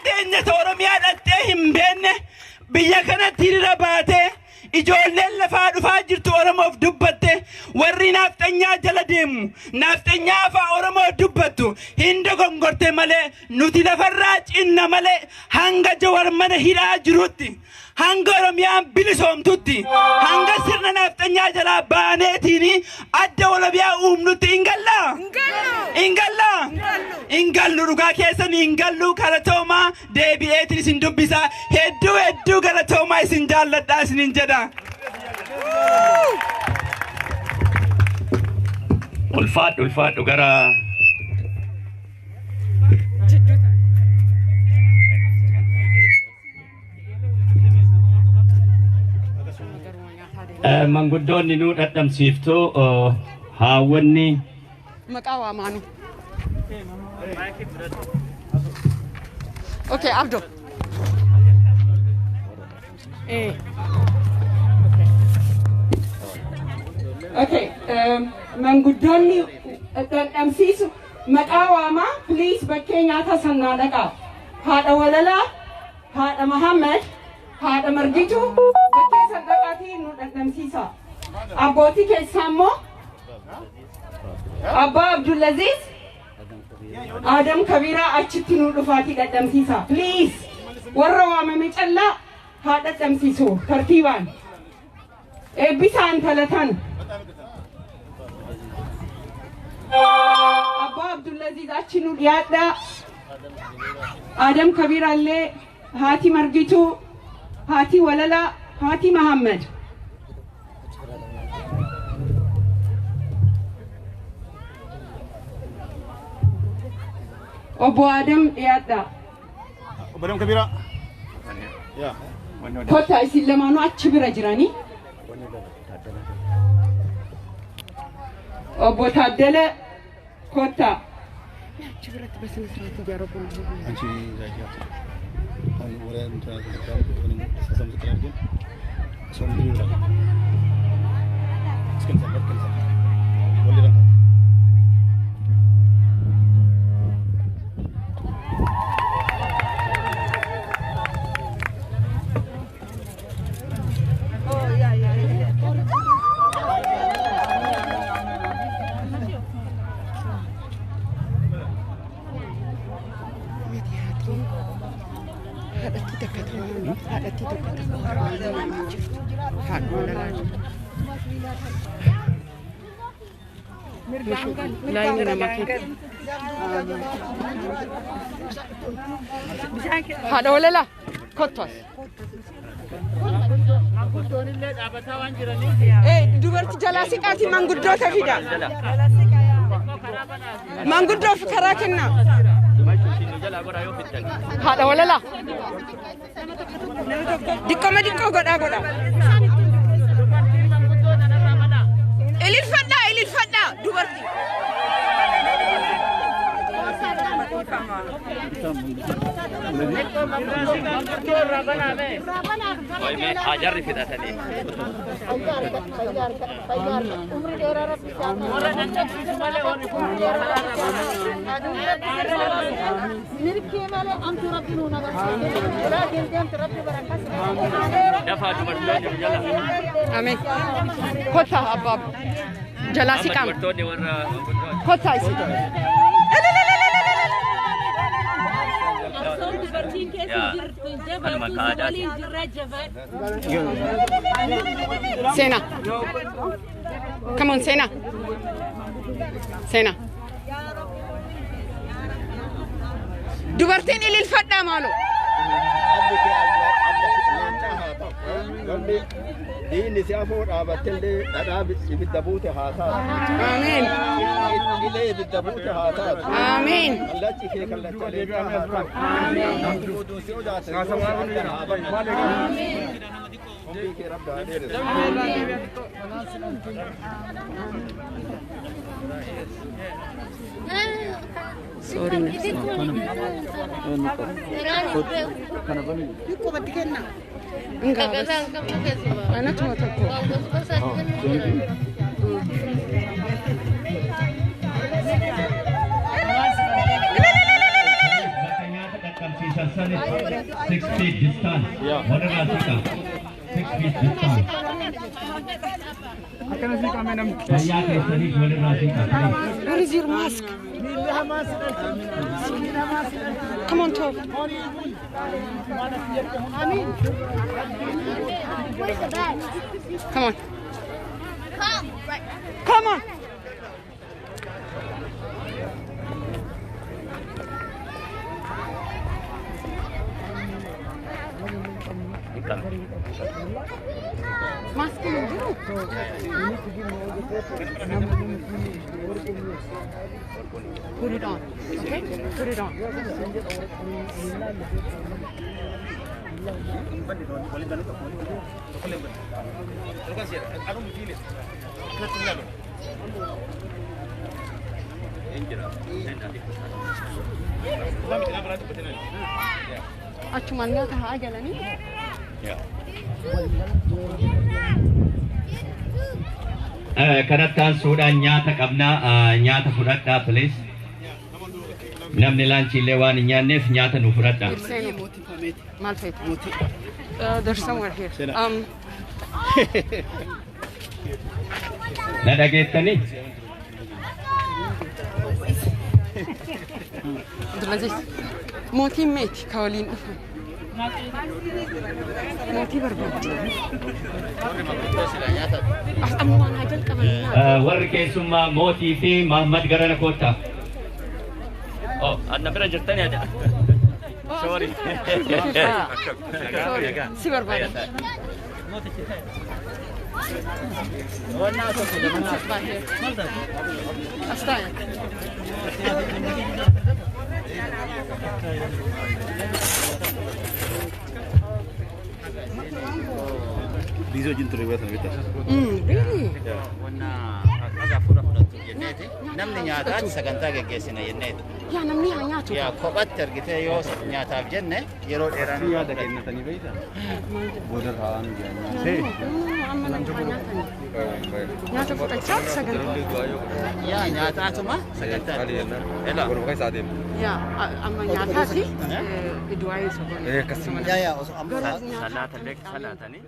teenya Oromiyaa dhattee hin beenne biyya kanatti hiriira baatee ijoolleen lafaa dhufaa jirtu Oromoof dubbatte warri naaftanyaa jala deemu naaftanyaa afaa Oromoo dubbattu hin dogongorte malee nuti lafarraa cinna malee hanga Jawaar mana hidhaa jirutti hanga Oromiyaan bilisoomtutti hanga sirna naaftanyaa jalaa baaneetiin adda walabiyaa uumnutti ingallu dhugaa keessan ingallu galatoomaa deebi'eetiin isin dubbisa hedduu galatoomaa isin jaalladhaa isin jedha. ulfaadhu gara manguddoonni nu dhadhamsiiftu haawwanni maqaa waamaanu. Okay, Abdo. Okay, manguddoonni dhadhamsiisu maqaa waamaa please bakkee nyaata sannaa dhaqaa. Haadha Walalaa, Haadha Muhammad, Haadha Margituu bakkee saddaqaatii nu dhadhamsiisa. Abbootii keessaa immoo Abbaa Abdulaziz Adam Kabira achitti nu dhufaatii dhadhamsiisa. Please warra waamame callaa haa dhadhamsiisu tartiibaan. Eebbisaan talatan. Abbaa Abdulaziz achi nu dhiyaadhaa. Adam Kabira illee haati Margituu, haati Walalaa, haati Muhammad. Obbo Adam dhiyaadhaa. Obbo Adam Kabira. Kottaa isin lamaanuu achi bira jiranii. Obbo Taaddala kottaa. Achi biratti basina sirriitti ijaaramu. Anchi zakiyaatu. Warra samtu kiraargin. Somni bira. Iskan sabbat. Walli rangka. Haadha Walalaa kottas. Dubartii jalaa siqaatii manguddoota fida. Manguddoof karaa kenna. Haadha Walalaa. Diqqoo godhaa. Ililfadhaa dubartii. Ajarri fidhatanii. Amin. Kota abab. Jalaa siqaam. Kota isi. Sena. Come on, Sena. Dubartiin ililfadhaa maaloo. Diinni si afoo dhaabattellee dhadhaa ibidda buute haa taatu. Amiin. Ilee ibidda buute haa taatu. Amiin. Kallachi kee kallacha leeqaa haa taatu. Amiin. Oduu si odaate haa banna. Amiin. Hombii kee rabbi haa dheeressu. Sorry. Enggak. Anak cuma toko. person is 6 feet distance. Walirra sika. 6 feet distance. Fayyaa keessaniif walirraa sika. Where is your mask? Come on, talk. Where's the bag? Come on. Come. Right. Come on. Mask on. Put it on. Okay? Put it on. Achumaan nyaata haa jalanii. Kanattaan suudhaan nyaata qabnaa nyaata fudhadhaa please. Namni laanchiillee waan hin nyaanneef nyaata nu fudhadhaa. Maal feeti? There's somewhere here. Na dhageettanii? Abdulaziz, mootiin meeti ka waliin dhufan? Mootii barbaadde. Amma waan haa jalqaban. Warri keessummaa mootii fi Mahammad garana koottaa. Oh, adna bira jirtanii adda. Sorry. Si barbaada. Astaaya. These are jintu riwayat nabita. Really? Wanna aga pura fudhatu jenneeti namni nyaataatti sagantaa geggeessina jenneeti. Yaa namni haa nyaatu. Yaa kophatti argitee yoo nyaataaf jenne yeroo dheeraa nu Yaada kennatanii beeyta. Booda raa'aan Amma namni haa nyaatani. Nyaata fudhachaa sagantaa. yaa nyaataatuma sagantaa. Ela. Gurba isaa deema. Yaa amma nyaataati. Du'aa isa godhe. Akkasuma. Yaa osoo amma salaata leek salaatanii.